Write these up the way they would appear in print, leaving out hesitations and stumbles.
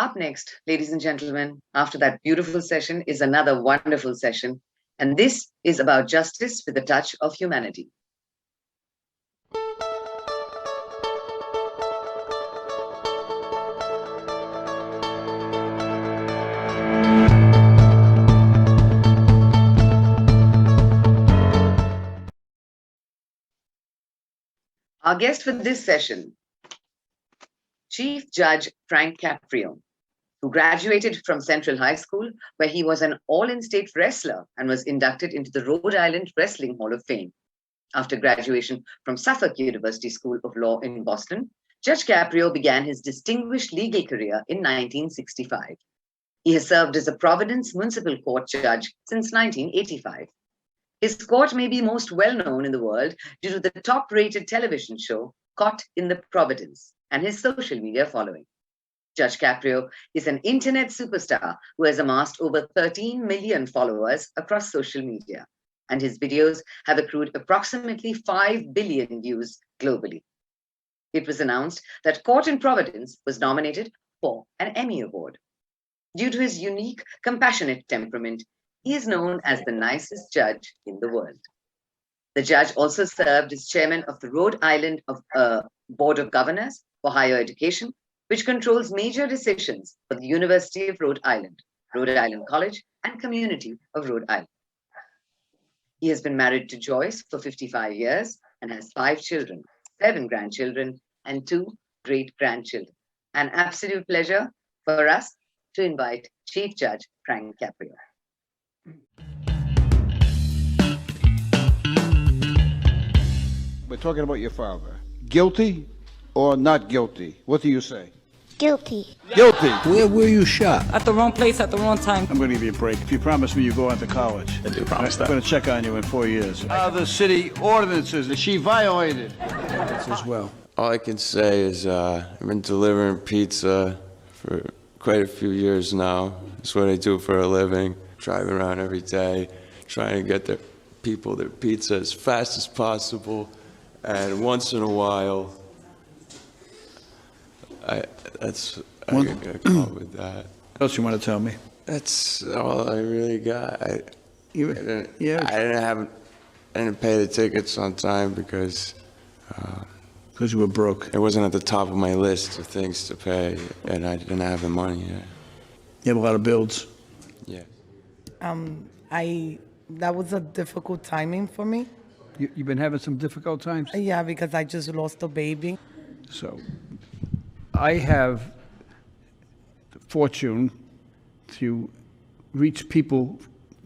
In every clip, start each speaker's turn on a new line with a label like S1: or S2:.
S1: Up next, ladies and gentlemen, after that beautiful session is another wonderful session, and this is about justice with a touch of humanity. Our guest for this session, Chief Judge Frank Caprio, who graduated from Central High School, where he was an all-in-state wrestler and was inducted into the Rhode Island Wrestling Hall of Fame. After graduation from Suffolk University School of Law in Boston, Judge Caprio began his distinguished legal career in 1965. He has served as a Providence Municipal Court judge since 1985. His court may be most well-known in the world due to the top-rated television show, Caught in the Providence, and his social media following. Judge Caprio is an internet superstar who has amassed over 13 million followers across social media, and his videos have accrued approximately 5 billion views globally. It was announced that Caught in Providence was nominated for an Emmy Award. Due to his unique, compassionate temperament, he is known as the nicest judge in the world. The judge also served as chairman of the Rhode Island Board of Governors for Higher Education, which controls major decisions for the University of Rhode Island College, and Community of Rhode Island. He has been married to Joyce for 55 years and has 5 children, 7 grandchildren, and 2 great-grandchildren. An absolute pleasure for us to invite Chief Judge Frank Caprio.
S2: We're talking about your father. Guilty or not guilty? What do you say?
S3: Guilty.
S2: Guilty.
S4: Where were you shot?
S5: At the wrong place at the wrong time.
S6: I'm going to give you a break. If you promise me you go on to college.
S5: I do promise that.
S6: I'm going to check on you in 4 years.
S2: The city ordinances that she violated.
S4: As well.
S7: All I can say is I've been delivering pizza for quite a few years now. That's what I do for a living. Drive around every day, trying to get people their pizza as fast as possible. And once in a while, I get caught with that.
S6: What else you want to tell me?
S7: That's all I really got. I didn't pay the tickets on time because
S6: you were broke.
S7: it wasn't at the top of my list of things to pay, and I didn't have the money yet.
S6: You have a lot of bills.
S7: Yeah.
S8: That was a difficult timing for me.
S4: You've been having some difficult times?
S8: Yeah, because I just lost a baby.
S4: So, I have the fortune to reach people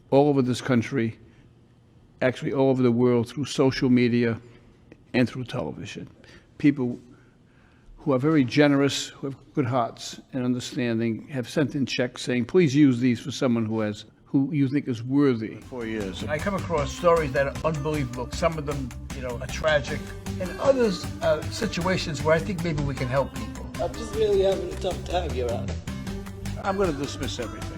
S4: all over this country, actually all over the world, through social media and through television. People who are very generous, who have good hearts and understanding, have sent in checks saying, please use these for someone who you think is worthy.
S6: 4 years.
S4: I come across stories that are unbelievable. Some of them, are tragic, and others are situations where I think maybe we can help people.
S5: I'm just really having a tough time, Your Honor.
S6: I'm going to dismiss everything.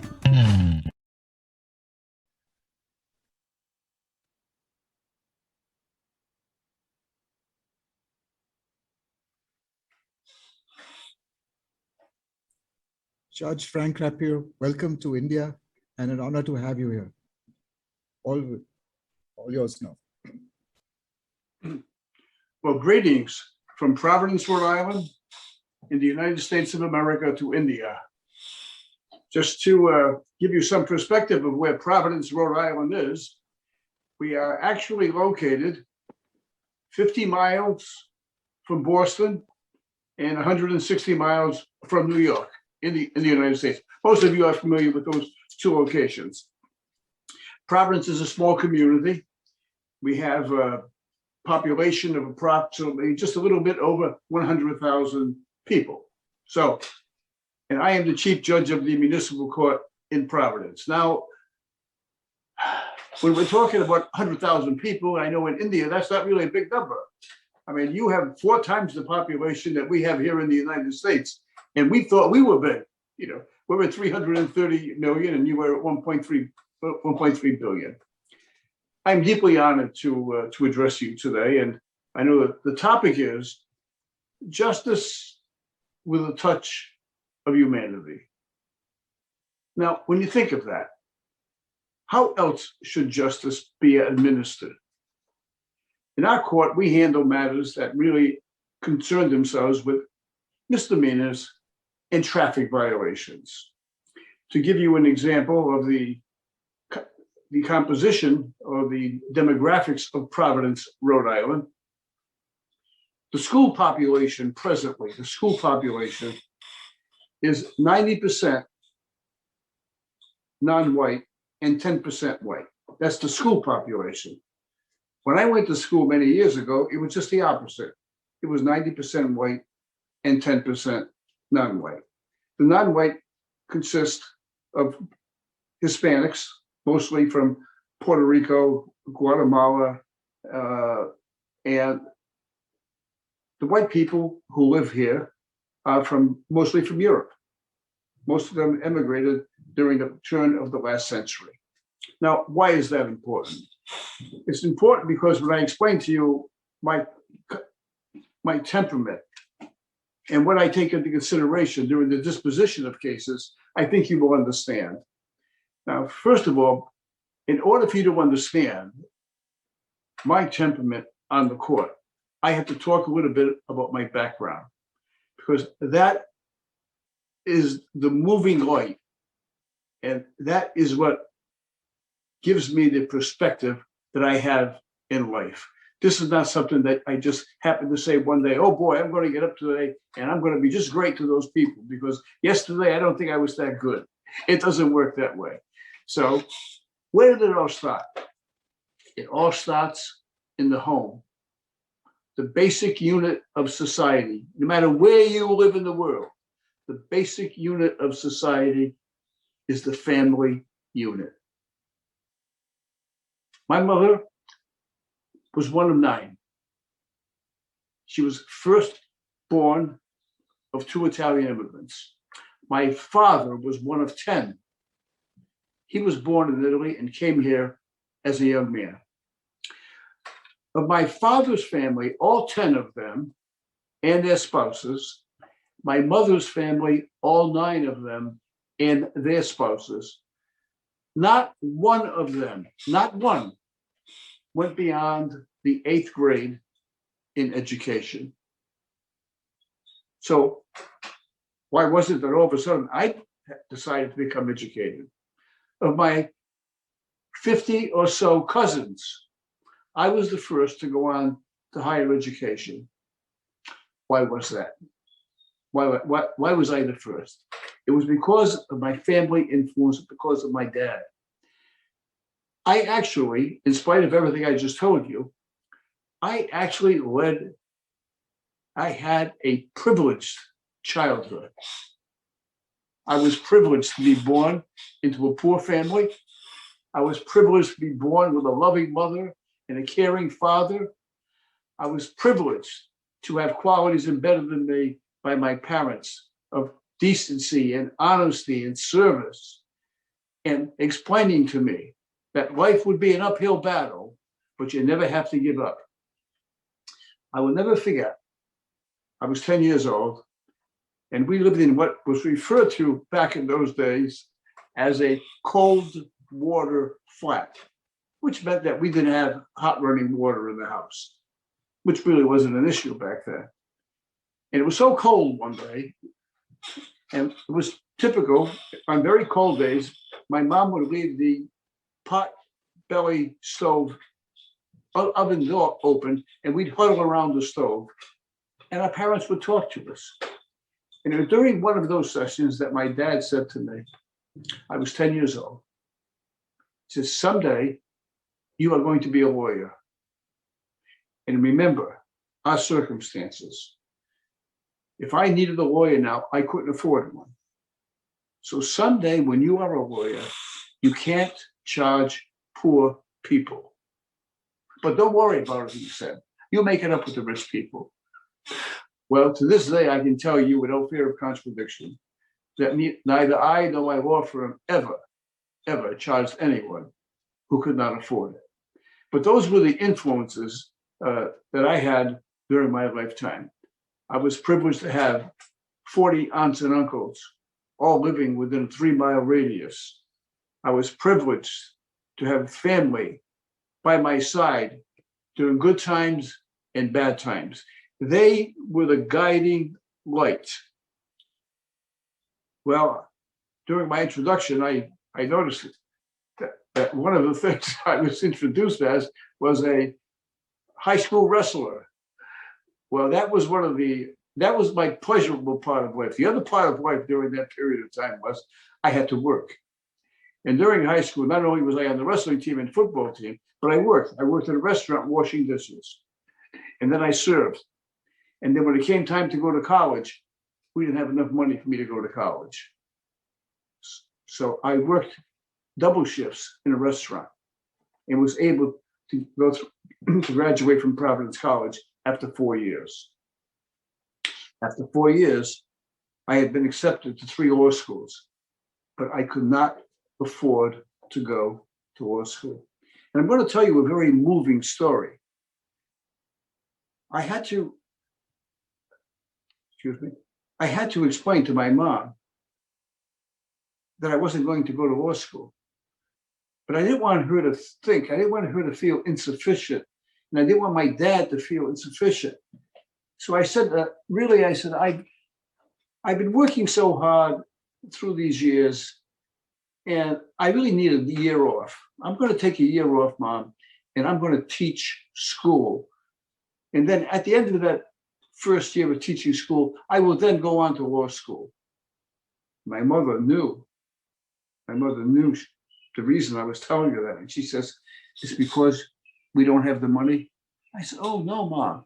S9: Judge Frank Caprio, welcome to India and an honor to have you here. All yours now.
S6: Well, greetings from Providence, Rhode Island, in the United States of America to India. Just to give you some perspective of where Providence, Rhode Island is, we are actually located 50 miles from Boston and 160 miles from New York in the United States. Most of you are familiar with those 2 locations. Providence is a small community. We have a population of approximately just a little bit over 100,000 people. So, and I am the chief judge of the municipal court in Providence. Now, when we're talking about 100,000 people, I know in India, that's not really a big number. I mean, you have 4 times the population that we have here in the United States. And we thought we were big. We're at 330 million and you were at 1.3 billion. I'm deeply honored to address you today. And I know that the topic is justice with a touch of humanity. Now, when you think of that, how else should justice be administered? In our court, we handle matters that really concern themselves with misdemeanors and traffic violations. To give you an example of the composition or the demographics of Providence, Rhode Island, the school population presently, the school population is 90% non-white and 10% white. That's the school population. When I went to school many years ago, it was just the opposite. It was 90% white and 10% non-white. The non-white consists of Hispanics, mostly from Puerto Rico, Guatemala, and the white people who live here are mostly from Europe. Most of them immigrated during the turn of the last century. Now, why is that important? It's important because when I explain to you my temperament and what I take into consideration during the disposition of cases, I think you will understand. Now, first of all, in order for you to understand my temperament on the court, I have to talk a little bit about my background, because that is the moving light, and that is what gives me the perspective that I have in life. This is not something that I just happen to say one day, oh boy, I'm going to get up today and I'm going to be just great to those people, because yesterday I don't think I was that good. It doesn't work that way. So where did it all start? It all starts in the home, the basic unit of society. No matter where you live in the world, the basic unit of society is the family unit. My mother was one of 9. She was first born of 2 Italian immigrants. My father was one of 10. He was born in Italy and came here as a young man. Of my father's family, all 10 of them and their spouses, my mother's family, all 9 of them and their spouses, not one of them, not one, went beyond the 8th grade in education. So why was it that all of a sudden I decided to become educated? Of my 50 or so cousins, I was the first to go on to higher education. Why was that? Why was I the first? It was because of my family influence, because of my dad. I actually, in spite of everything I just told you, I had a privileged childhood. I was privileged to be born into a poor family. I was privileged to be born with a loving mother and a caring father. I was privileged to have qualities embedded in me by my parents of decency and honesty and service, and explaining to me that life would be an uphill battle, but you never have to give up. I will never forget, I was 10 years old, and we lived in what was referred to back in those days as a cold water flat, which meant that we didn't have hot running water in the house, which really wasn't an issue back then. And it was so cold one day, and it was typical on very cold days, my mom would leave the pot belly stove oven door open, and we'd huddle around the stove, and our parents would talk to us. And it was during one of those sessions that my dad said to me, I was 10 years old, he says, someday you are going to be a lawyer. And remember our circumstances. If I needed a lawyer now, I couldn't afford one. So someday when you are a lawyer, you can't charge poor people. But don't worry about it, he said. You'll make it up with the rich people. Well, to this day, I can tell you without fear of contradiction that neither I nor my law firm ever charged anyone who could not afford it. But those were the influences that I had during my lifetime. I was privileged to have 40 aunts and uncles, all living within a 3-mile radius. I was privileged to have family by my side during good times and bad times. They were the guiding light. Well, during my introduction, I noticed that one of the things I was introduced as was a high school wrestler. Well, that was my pleasurable part of life. The other part of life during that period of time was I had to work. And during high school, not only was I on the wrestling team and football team, but I worked. I worked at a restaurant washing dishes. And then I served. And then when it came time to go to college, we didn't have enough money for me to go to college. So I worked double shifts in a restaurant and was able to go through, to graduate from Providence College after 4 years. After 4 years, I had been accepted to 3 law schools, but I could not afford to go to law school. And I'm going to tell you a very moving story. I had to explain to my mom that I wasn't going to go to law school. But I didn't want her to think, I didn't want her to feel insufficient. And I didn't want my dad to feel insufficient. So I said, I've been working so hard through these years, and I really need a year off. I'm going to take a year off, Mom, and I'm going to teach school. And then at the end of that first year of teaching school, I will then go on to law school. My mother knew the reason I was telling her that. And she says, it's because we don't have the money. I said, oh, no, Mom,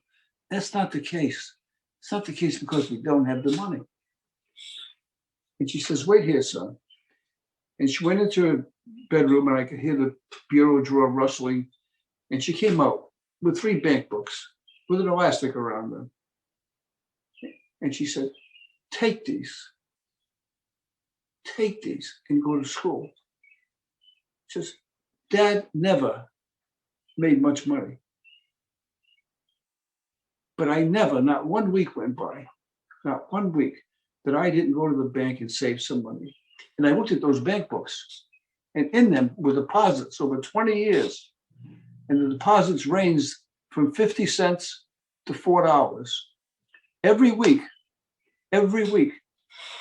S6: that's not the case. It's not the case because we don't have the money. And she says, wait here, son. And she went into her bedroom and I could hear the bureau drawer rustling. And she came out with 3 bank books with an elastic around them. And she said, take these and go to school. She says, Dad never made much money. But I never, not 1 week went by, not 1 week, that I didn't go to the bank and save some money. And I looked at those bank books, and in them were deposits over 20 years. And the deposits ranged from 50 cents to $4. Every week,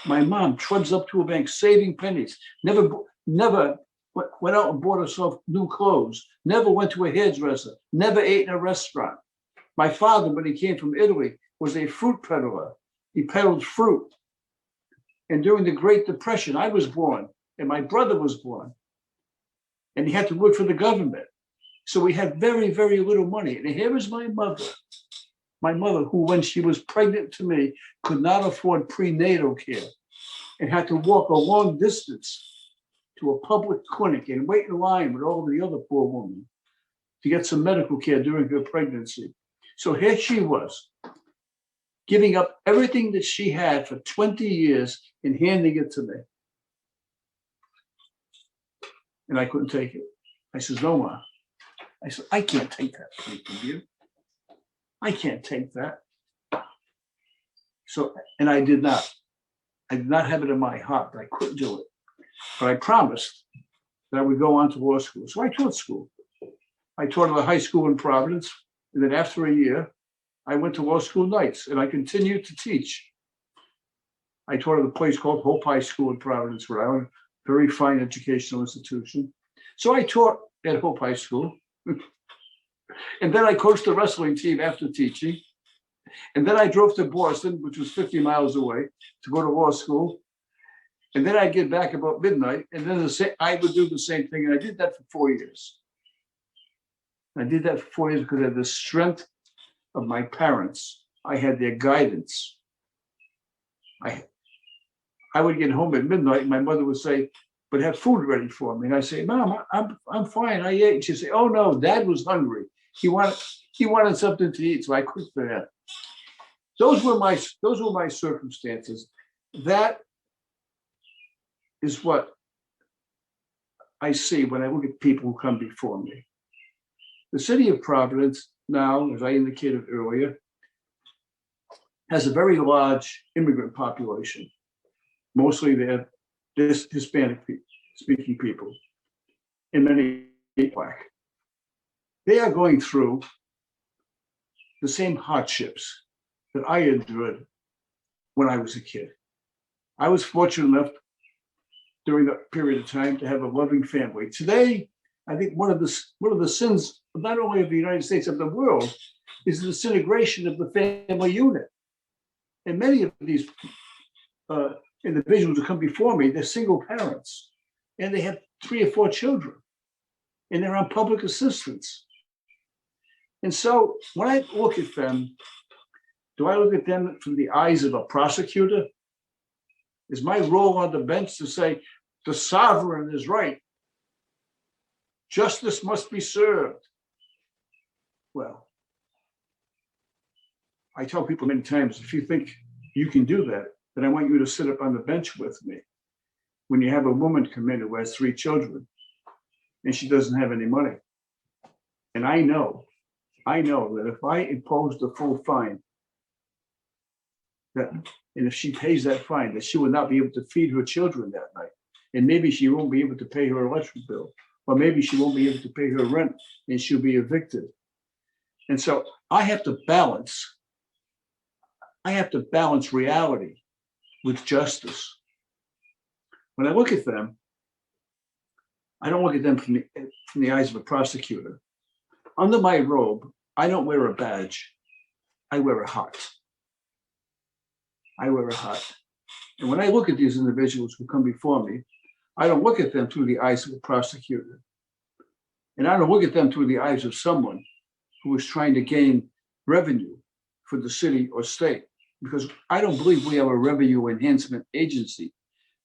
S6: my mom trudged up to a bank saving pennies, never went out and bought herself new clothes, never went to a hairdresser, never ate in a restaurant. My father, when he came from Italy, was a fruit peddler. He peddled fruit. And during the Great Depression, I was born and my brother was born. And he had to work for the government. So we had very, very little money. And here is my mother, who when she was pregnant to me, could not afford prenatal care and had to walk a long distance to a public clinic and wait in line with all the other poor women to get some medical care during her pregnancy. So here she was, giving up everything that she had for 20 years and handing it to me. And I couldn't take it. I said, no, Ma. I said, I can't take that from you. I can't take that. So, and I did not. I did not have it in my heart that I couldn't do it. But I promised that I would go on to law school. So I taught school. I taught at a high school in Providence. And then after a year, I went to law school nights and I continued to teach. I taught at a place called Hope High School in Providence, Rhode Island, very fine educational institution. So I taught at Hope High School. And then I coached the wrestling team after teaching. And then I drove to Boston, which was 50 miles away, to go to law school. And then I'd get back about midnight. And then I would do the same thing. And I did that for 4 years. I did that for 4 years because I had the strength of my parents. I had their guidance. I would get home at midnight and my mother would say, but have food ready for me. And I say, Mom, I'm fine. I ate. And she'd say, oh no, Dad was hungry. He wanted something to eat, so I cooked for him. Those were my circumstances. That is what I see when I look at people who come before me. The city of Providence now, as I indicated earlier, has a very large immigrant population. Mostly they're this Hispanic speaking people, and many Black. They are going through the same hardships that I endured when I was a kid. I was fortunate enough during that period of time to have a loving family. Today, I think one of the sins, not only of the United States, of the world, is the disintegration of the family unit. And many of these individuals who come before me, they're single parents, and they have 3 or 4 children, and they're on public assistance. And so when I look at them, do I look at them from the eyes of a prosecutor? Is my role on the bench to say, the sovereign is right, justice must be served? Well, I tell people many times, if you think you can do that, then I want you to sit up on the bench with me. When you have a woman come in who has 3 children and she doesn't have any money. And I know that if I impose the full fine, and if she pays that fine, that she will not be able to feed her children that night. And maybe she won't be able to pay her electric bill, or maybe she won't be able to pay her rent and she'll be evicted. And so I have to balance reality with justice. When I look at them, I don't look at them from the eyes of a prosecutor. Under my robe, I don't wear a badge. I wear a heart. I wear a heart. And when I look at these individuals who come before me, I don't look at them through the eyes of a prosecutor. And I don't look at them through the eyes of someone who is trying to gain revenue for the city or state, because I don't believe we have a revenue enhancement agency.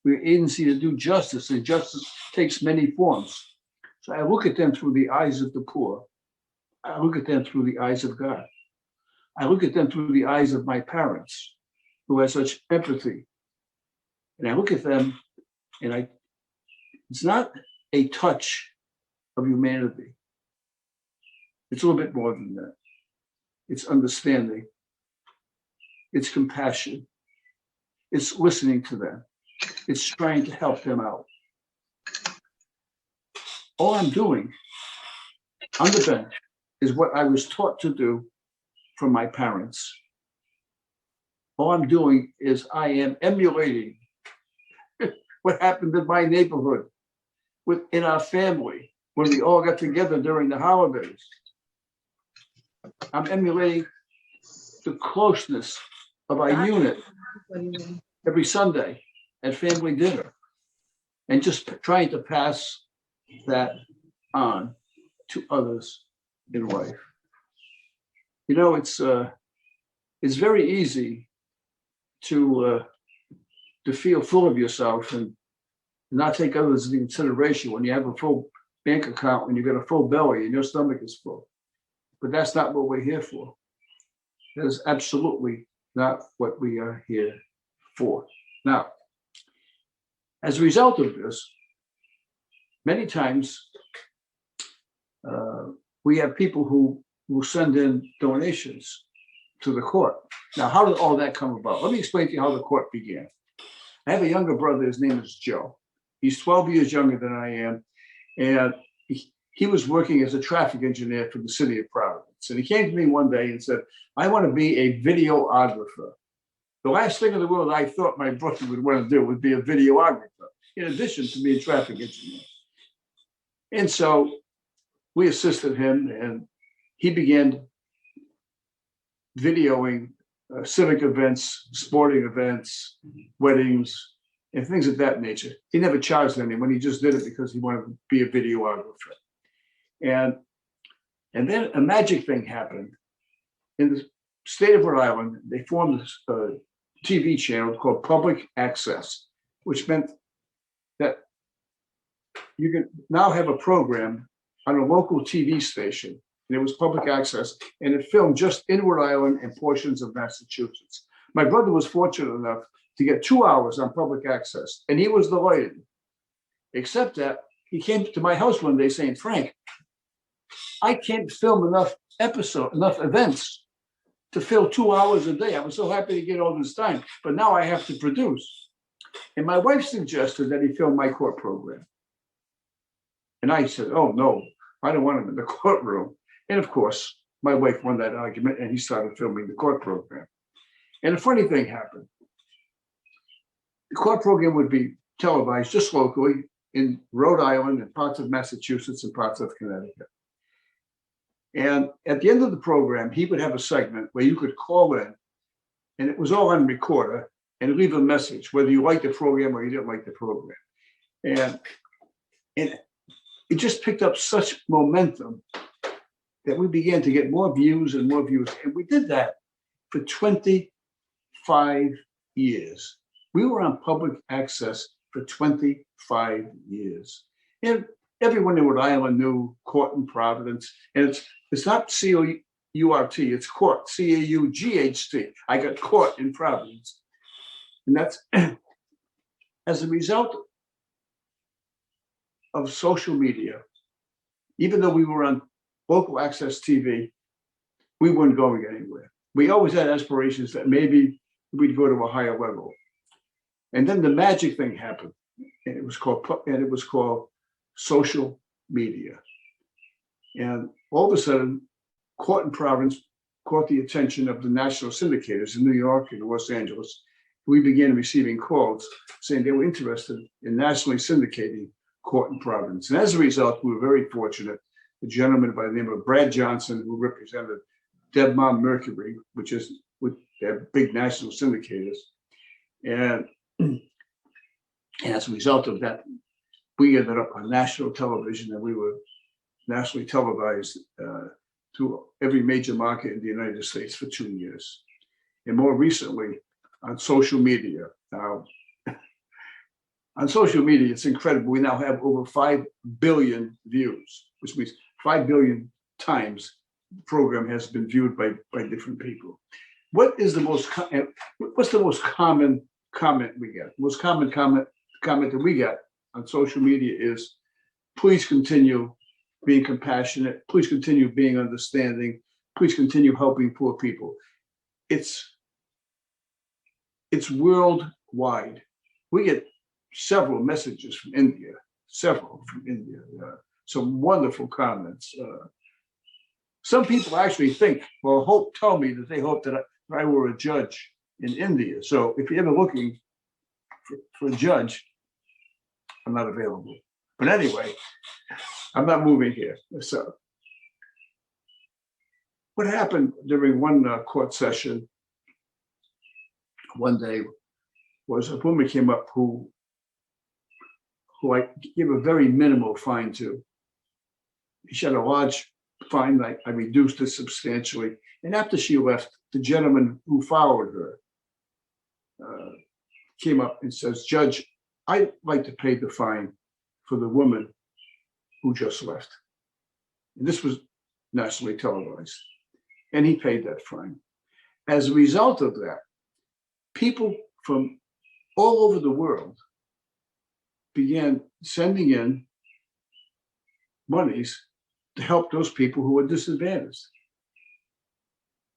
S6: We're an agency to do justice, and justice takes many forms. So I look at them through the eyes of the poor. I look at them through the eyes of God. I look at them through the eyes of my parents, who have such empathy. And I look at them, and it's not a touch of humanity. It's a little bit more than that. It's understanding. It's compassion. It's listening to them. It's trying to help them out. All I'm doing on the bench is what I was taught to do from my parents. All I'm doing is I am emulating what happened in my neighborhood, in our family, when we all got together during the holidays. I'm emulating the closeness of our unit every Sunday at family dinner, and just trying to pass that on to others in life. You know, it's very easy to feel full of yourself and not take others into consideration when you have a full bank account and you've got a full belly and your stomach is full. But that's not what we're here for. That is absolutely not what we are here for. Now, as a result of this, many times we have people who will send in donations to the court. Now, how did all that come about? Let me explain to you how the court began. I have a younger brother, his name is Joe. He's 12 years younger than I am, and he was working as a traffic engineer for the city of Providence. And he came to me one day and said, I want to be a videographer. The last thing in the world I thought my brother would want to do would be a videographer, in addition to being a traffic engineer. And so we assisted him, and he began videoing civic events, sporting events, weddings, and things of that nature. He never charged anyone. He just did it because he wanted to be a videographer. And then a magic thing happened. In the state of Rhode Island, they formed this TV channel called Public Access, which meant that you can now have a program on a local TV station, and it was public access, and it filmed just in Rhode Island and portions of Massachusetts. My brother was fortunate enough to get 2 hours on public access, and he was delighted, except that he came to my house one day saying, Frank, I can't film enough events to fill 2 hours a day. I was so happy to get all this time, but now I have to produce. And my wife suggested that he film my court program. And I said, oh, no, I don't want him in the courtroom. And of course, my wife won that argument and he started filming the court program. And a funny thing happened. The court program would be televised just locally in Rhode Island and parts of Massachusetts and parts of Connecticut. And at the end of the program, he would have a segment where you could call in, and it was all on recorder, and leave a message, whether you liked the program or you didn't like the program. And it just picked up such momentum that we began to get more views and more views. And we did that for 25 years. We were on public access for 25 years. And everyone in Rhode Island knew Court in Providence. And it's not C-O-U-R-T, it's Court, C-A-U-G-H-T. I got Court in Providence. And that's as a result of social media. Even though we were on local access TV, we weren't going anywhere. We always had aspirations that maybe we'd go to a higher level. And then the magic thing happened, and it was called social media. And all of a sudden, Court in Providence caught the attention of the national syndicators in New York and Los Angeles. We began receiving calls saying they were interested in nationally syndicating Court in Providence. And as a result, we were very fortunate. A gentleman by the name of Brad Johnson, who represented Debmont Mercury, which is with their big national syndicators. And as a result of that, we ended up on national television, and we were nationally televised to every major market in the United States for 2 years. And more recently, on social media. Now, on social media, it's incredible. We now have over 5 billion views, which means 5 billion times the program has been viewed by different people. What's the most common comment we get? The most common comment that we get on social media is, please continue being compassionate, please continue being understanding, please continue helping poor people. It's worldwide. We get several messages from India, some wonderful comments. Some people actually think, well, tell me that they hope that I were a judge in India. So if you're ever looking for a judge, I'm not available. But anyway, I'm not moving here. So what happened during one court session one day was a woman came up who I gave a very minimal fine to. She had a large fine. I reduced it substantially. And after she left, the gentleman who followed her came up and says, Judge, I'd like to pay the fine for the woman who just left. And this was nationally televised. And he paid that fine. As a result of that, people from all over the world began sending in monies to help those people who were disadvantaged.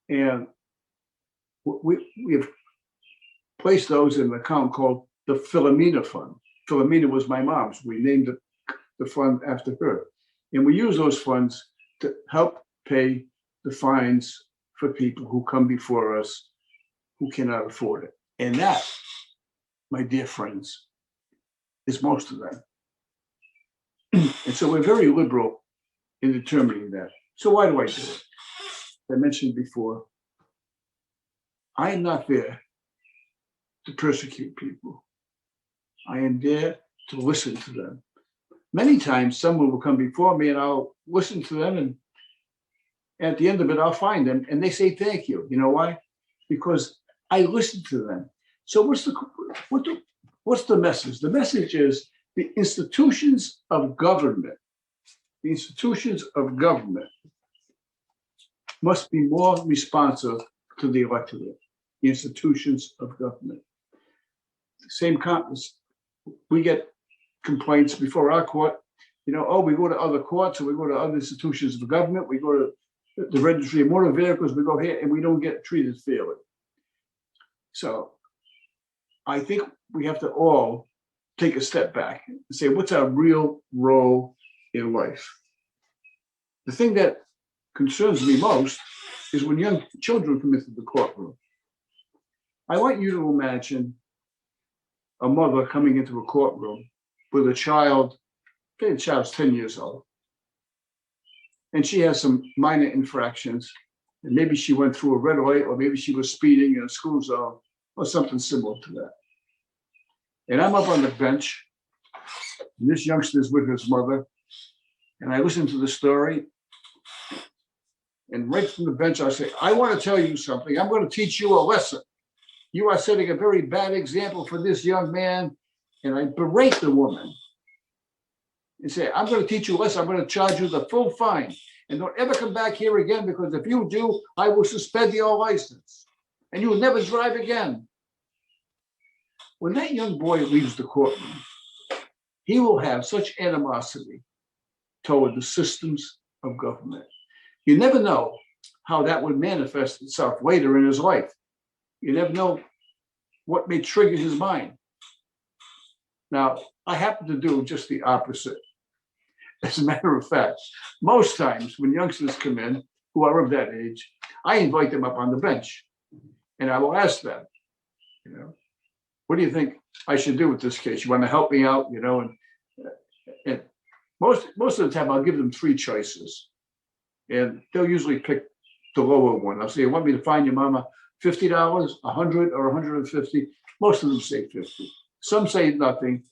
S6: And we have placed those in an account called the Philomena Fund. Philomena was my mom's. We named the fund after her. And we use those funds to help pay the fines for people who come before us who cannot afford it. And that, my dear friends, is most of them. And so we're very liberal in determining that. So why do I do it? As I mentioned before, I am not there to persecute people. I am there to listen to them. Many times someone will come before me and I'll listen to them, and at the end of it, I'll find them and they say thank you. You know why? Because I listened to them. So what's the message? The message is the institutions of government must be more responsive to the electorate. The institutions of government. Same comments. We get complaints before our court. We go to other courts, or we go to other institutions of government. We go to the registry of motor vehicles. We go here, and we don't get treated fairly. So I think we have to all take a step back and say, what's our real role in life? The thing that concerns me most is when young children come into the courtroom. I want you to imagine a mother coming into a courtroom with a child, say the child's 10 years old, and she has some minor infractions, and maybe she went through a red light, or maybe she was speeding in a school zone, or something similar to that. And I'm up on the bench, and this youngster's with his mother, and I listen to the story. And right from the bench, I say, I want to tell you something. I'm going to teach you a lesson. You are setting a very bad example for this young man. And I berate the woman and say, I'm going to teach you a lesson. I'm going to charge you the full fine. And don't ever come back here again, because if you do, I will suspend your license and you will never drive again. When that young boy leaves the courtroom, he will have such animosity toward the systems of government. You never know how that would manifest itself later in his life. You never know what may trigger his mind. Now, I happen to do just the opposite. As a matter of fact, most times when youngsters come in who are of that age, I invite them up on the bench and I will ask them, what do you think I should do with this case? You want to help me out, and most of the time I'll give them three choices. And they'll usually pick the lower one. I'll say, you want me to fine your mama $50, $100, or $150? Most of them say 50. Some say nothing.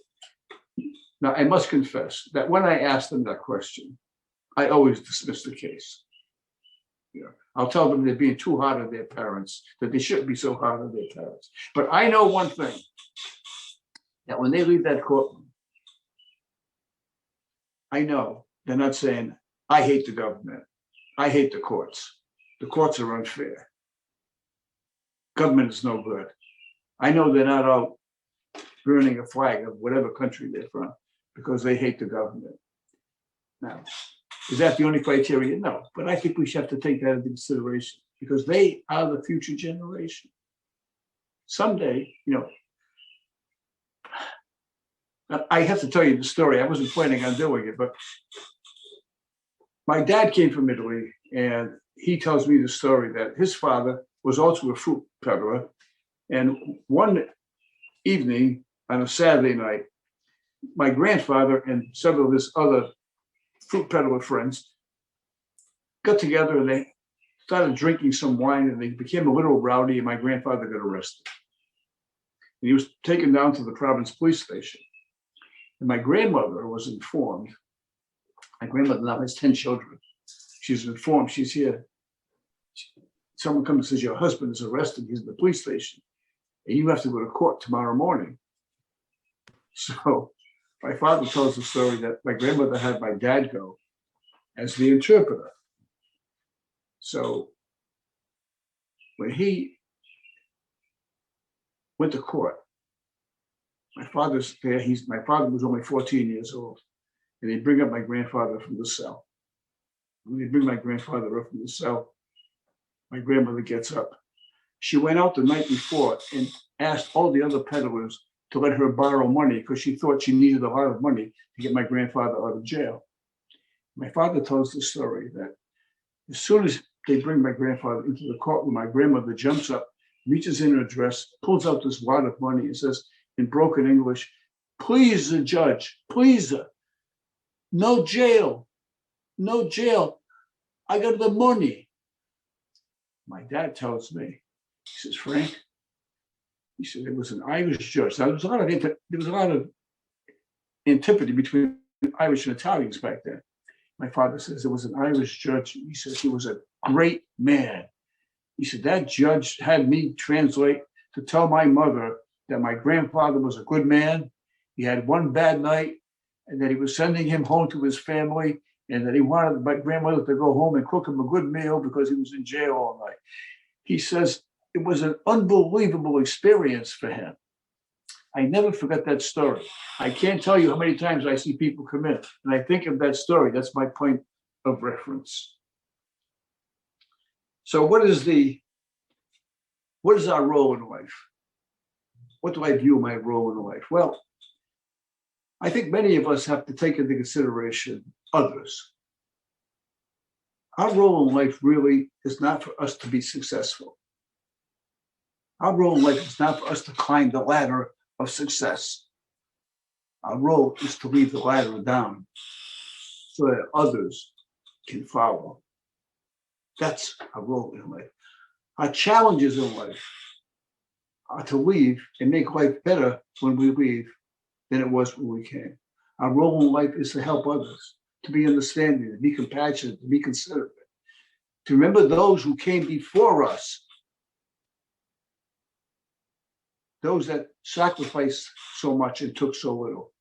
S6: Now, I must confess that when I ask them that question, I always dismiss the case. I'll tell them they're being too hard on their parents, that they shouldn't be so hard on their parents. But I know one thing, that when they leave that courtroom, I know they're not saying, I hate the government. I hate the courts. The courts are unfair. Government is no good. I know they're not out burning a flag of whatever country they're from because they hate the government. Now, is that the only criteria? No, but I think we should have to take that into consideration because they are the future generation. Someday, I have to tell you the story. I wasn't planning on doing it, but my dad came from Italy, and he tells me the story that his father was also a fruit peddler. And one evening on a Saturday night, my grandfather and several of his other fruit peddler friends got together and they started drinking some wine, and they became a little rowdy, and my grandfather got arrested. And he was taken down to the Providence police station. And my grandmother was informed. My grandmother now has 10 children. She's informed, she's here. Someone comes and says, your husband is arrested, he's in the police station, and you have to go to court tomorrow morning. So my father tells the story that my grandmother had my dad go as the interpreter. So when he went to court, my father's there, my father was only 14 years old. And they bring up my grandfather from the cell. When they bring my grandfather up from the cell, my grandmother gets up. She went out the night before and asked all the other peddlers to let her borrow money because she thought she needed a lot of money to get my grandfather out of jail. My father tells the story that as soon as they bring my grandfather into the courtroom, my grandmother jumps up, reaches in her dress, pulls out this wad of money and says in broken English, please, the judge, please, no jail, no jail. I got the money. My dad tells me, he says, Frank, he said, it was an Irish judge. Now, there was a lot of antipathy between Irish and Italians back then. My father says there was an Irish judge. He says he was a great man. He said that judge had me translate to tell my mother that my grandfather was a good man. He had one bad night, and that he was sending him home to his family, and that he wanted my grandmother to go home and cook him a good meal because he was in jail all night. He says it was an unbelievable experience for him. I never forget that story. I can't tell you how many times I see people come in and I think of that story. That's my point of reference. So what is our role in life? what do I view my role in life? Well, I think many of us have to take into consideration others. Our role in life really is not for us to be successful. Our role in life is not for us to climb the ladder of success. Our role is to leave the ladder down so that others can follow. That's our role in life. Our challenges in life are to leave and make life better when we leave than it was when we came. Our role in life is to help others, to be understanding, to be compassionate, to be considerate, to remember those who came before us, those that sacrificed so much and took so little,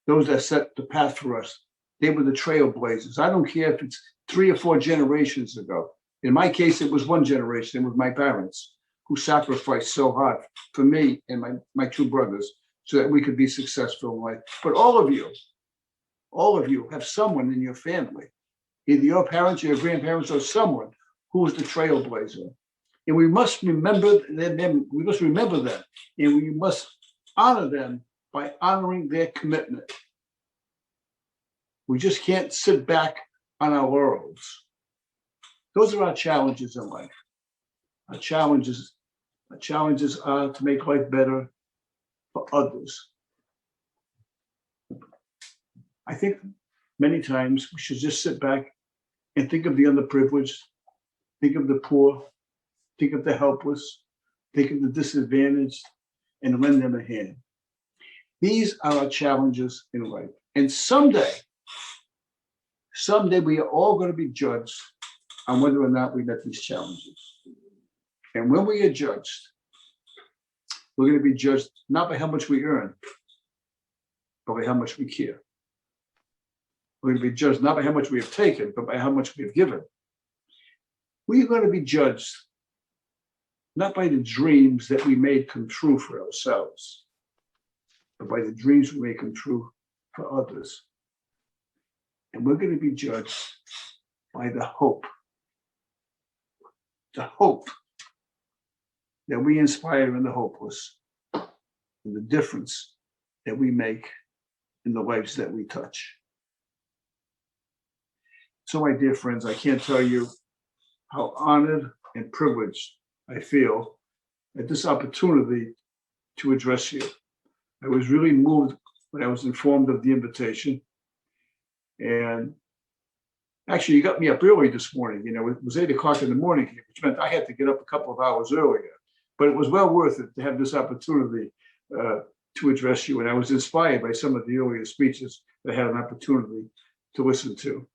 S6: those that set the path for us. They were the trailblazers. I don't care if it's 3 or 4 generations ago. In my case, it was 1 generation. It was my parents who sacrificed so hard for me and my 2 brothers so that we could be successful in life. But all of you have someone in your family, either your parents or your grandparents or someone who was the trailblazer. And we must remember them. We must remember them, and we must honor them by honoring their commitment. We just can't sit back on our laurels. Those are our challenges in life. Our challenges are to make life better for others. I think many times we should just sit back and think of the underprivileged, think of the poor, think of the helpless, think of the disadvantaged, and lend them a hand. These are our challenges in life. And someday we are all going to be judged on whether or not we met these challenges. And when we are judged, we're going to be judged not by how much we earn, but by how much we care. We're going to be judged not by how much we have taken, but by how much we have given. We are going to be judged not by the dreams that we made come true for ourselves, but by the dreams we made come true for others. And we're going to be judged by the hope that we inspire in the hopeless, and the difference that we make in the lives that we touch. So, my dear friends, I can't tell you how honored and privileged I feel at this opportunity to address you. I was really moved when I was informed of the invitation. And actually, you got me up early this morning. You know, it was 8 o'clock in the morning here, which meant I had to get up a couple of hours earlier. But it was well worth it to have this opportunity to address you. And I was inspired by some of the earlier speeches that I had an opportunity to listen to.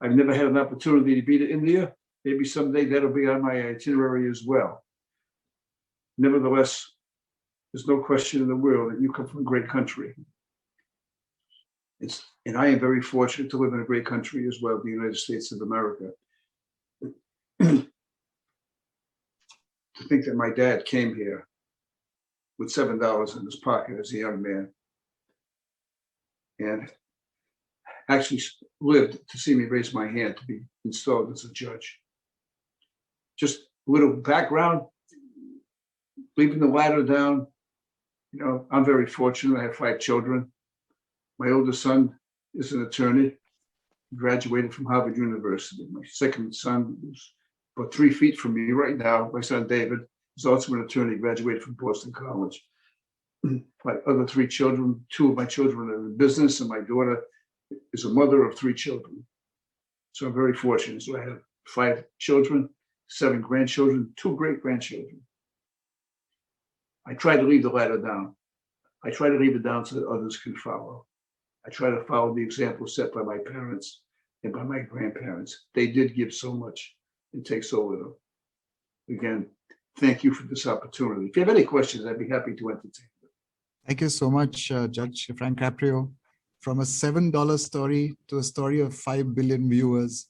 S6: I've never had an opportunity to be to India. Maybe someday that'll be on my itinerary as well. Nevertheless, there's no question in the world that you come from a great country. And I am very fortunate to live in a great country as well, the United States of America. To think that my dad came here with $7 in his pocket as a young man and actually lived to see me raise my hand to be installed as a judge. Just a little background, leaving the ladder down. You know, I'm very fortunate. I have 5 children. My oldest son is an attorney, graduated from Harvard University. My second son, who's about 3 feet from me right now, my son David, is also an attorney, graduated from Boston College. My other 3 children, 2 of my children are in business, and my daughter is a mother of 3 children. So I'm very fortunate. So I have 5 children, 7 grandchildren, 2 great-grandchildren. I try to leave the ladder down. I try to leave it down so that others can follow. I try to follow the example set by my parents and by my grandparents. They did give so much and take so little. Again, thank you for this opportunity. If you have any questions, I'd be happy to entertain them.
S9: Thank you so much, Judge Frank Caprio. From a $7 story to a story of 5 billion viewers,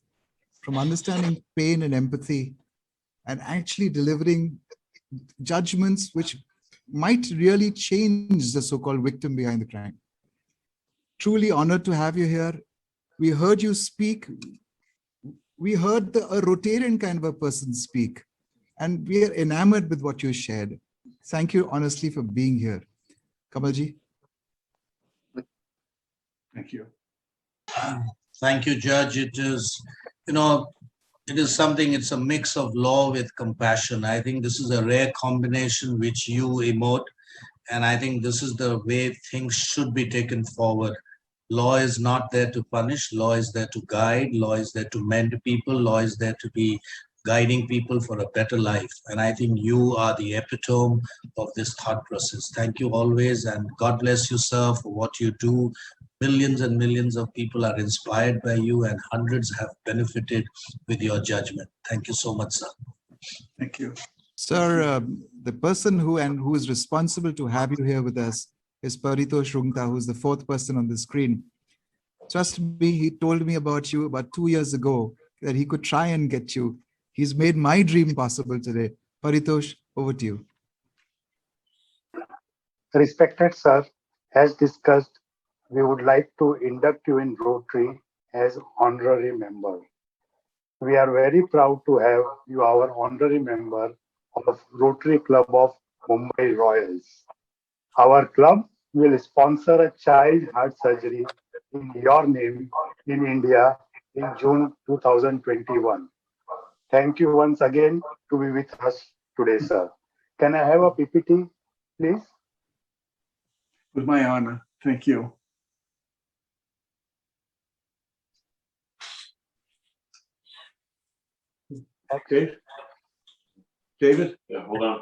S9: from understanding pain and empathy, and actually delivering judgments which might really change the so-called victim behind the crime. Truly honored to have you here. We heard you speak. We heard a Rotarian kind of a person speak, and we are enamored with what you shared. Thank you honestly for being here. Kamalji.
S6: Thank you.
S3: Thank you, Judge. It is, it is something, it's a mix of law with compassion. I think this is a rare combination which you emote. And I think this is the way things should be taken forward. Law is not there to punish. Law is there to guide. Law is there to mend people. Law is there to be guiding people for a better life. And I think you are the epitome of this thought process. Thank you always. And God bless you, sir, for what you do. Millions and millions of people are inspired by you, and hundreds have benefited with your judgment. Thank you so much, sir.
S6: Thank you.
S9: Sir, the person who is responsible to have you here with us is Paritosh Rungta, who's the fourth person on the screen. Trust me, he told me about you about 2 years ago that he could try and get you. He's made my dream possible today. Paritosh, over to you.
S10: Respected sir, as discussed, we would like to induct you in Rotary as honorary member. We are very proud to have you our honorary member of Rotary Club of Mumbai Royals. Our club will sponsor a child heart surgery in your name in India in June 2021. Thank you once again to be with us today, sir. Can I have a PPT, please?
S6: With my honor. Thank you. Okay. David?
S11: Yeah, hold on.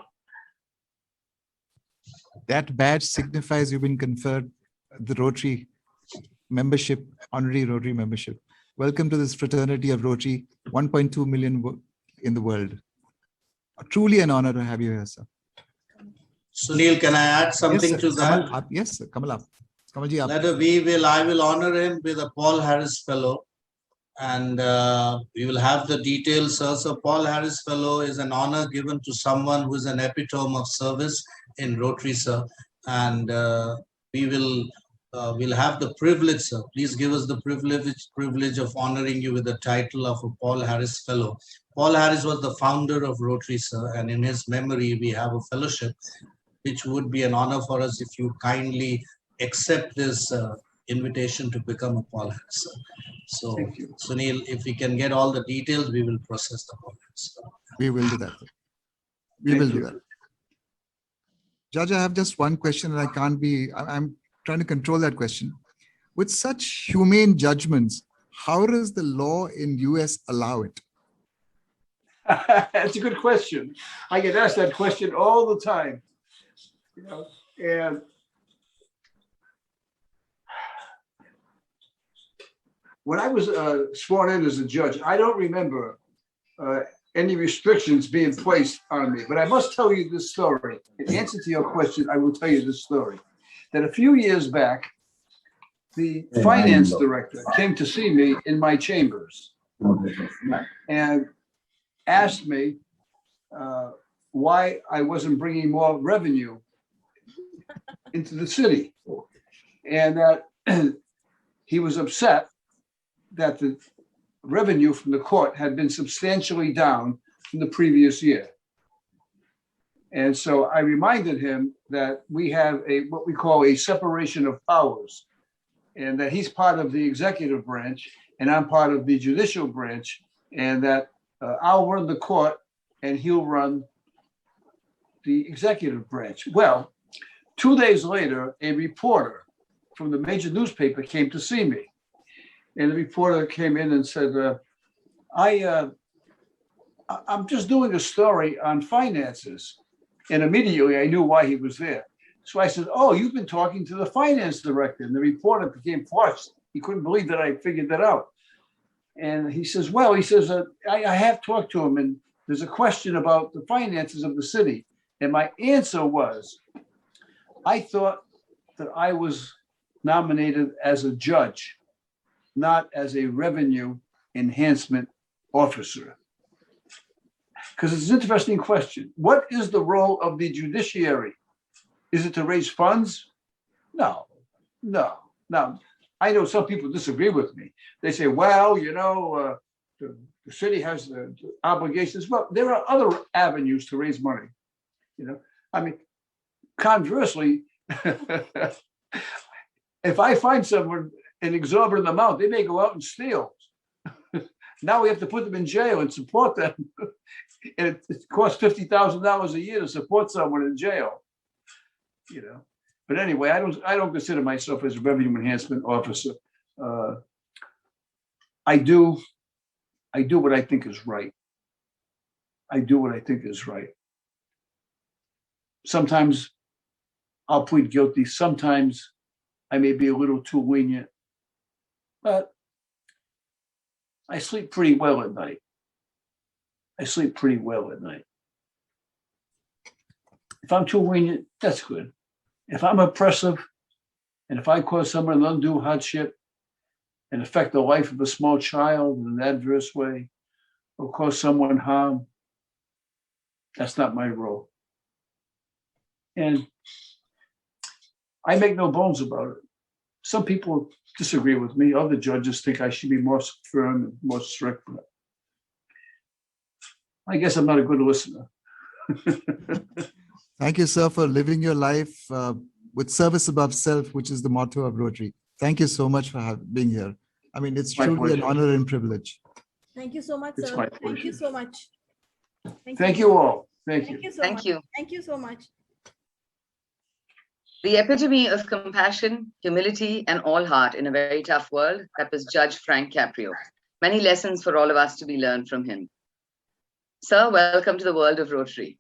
S9: That badge signifies you've been conferred the Rotary membership, honorary Rotary membership. Welcome to this fraternity of Rotary, 1.2 million in the world. Truly an honor to have you here, sir.
S3: Sunil, can I add something to that?
S9: Yes, sir. Kamal up. Kamalji up.
S3: I will honor him with a Paul Harris Fellow, and we will have the details, sir. So Paul Harris Fellow is an honor given to someone who is an epitome of service in Rotary, sir. And we'll have the privilege, sir. Please give us the privilege of honoring you with the title of a Paul Harris Fellow. Paul Harris was the founder of Rotary, sir, and in his memory, we have a fellowship, which would be an honor for us if you kindly accept this invitation to become a Paul Harris, sir. So, Sunil, if we can get all the details, we will process the Paul Harris.
S9: We will do that. We will do that. Judge, I have just one question, and I'm trying to control that question. With such humane judgments, how does the law in US allow it?
S6: That's a good question. I get asked that question all the time. And when I was sworn in as a judge, I don't remember any restrictions being placed on me, but I must tell you this story. In answer to your question, I will tell you this story. That a few years back, the finance director came to see me in my chambers and asked me why I wasn't bringing more revenue into the city. And that he was upset that the revenue from the court had been substantially down from the previous year. And so I reminded him that we have what we call a separation of powers, and that he's part of the executive branch and I'm part of the judicial branch, and that I'll run the court and he'll run the executive branch. Well, 2 days later, a reporter from the major newspaper came to see me. And the reporter came in and said, I'm just doing a story on finances. And immediately I knew why he was there. So I said, oh, you've been talking to the finance director. And the reporter became flushed. He couldn't believe that I figured that out. And he says, well, I have talked to him, and there's a question about the finances of the city. And my answer was, I thought that I was nominated as a judge, not as a revenue enhancement officer. Because it's an interesting question. What is the role of the judiciary? Is it to raise funds? No. Now, I know some people disagree with me. They say, well, the city has the obligations. Well, there are other avenues to raise money. I mean, conversely, if I find someone an exorbitant amount, they may go out and steal. Now we have to put them in jail and support them. And it costs $50,000 a year to support someone in jail. You know. But anyway, I don't consider myself as a revenue enhancement officer. I do what I think is right. I do what I think is right. Sometimes I'll plead guilty. Sometimes I may be a little too lenient, but I sleep pretty well at night. I sleep pretty well at night. If I'm too lenient, that's good. If I'm oppressive, and if I cause someone an undue hardship and affect the life of a small child in an adverse way, or cause someone harm, that's not my role. And I make no bones about it. Some people disagree with me. Other judges think I should be more firm and more strict. But I guess I'm not a good listener.
S9: Thank you, sir, for living your life with service above self, which is the motto of Rotary. Thank you so much for being here. I mean, it's
S6: My
S9: truly an
S6: pleasure.
S9: honor and privilege.
S11: Thank you so much,
S6: It's
S11: sir.
S6: my
S11: Thank you
S6: pleasure.
S11: so much.
S6: Thank you all. Thank you.
S11: Thank you so
S1: Thank
S11: much.
S1: you.
S11: Thank you so much.
S1: The epitome of compassion, humility, and all heart in a very tough world, that was Judge Frank Caprio. Many lessons for all of us to be learned from him. Sir, welcome to the world of Rotary.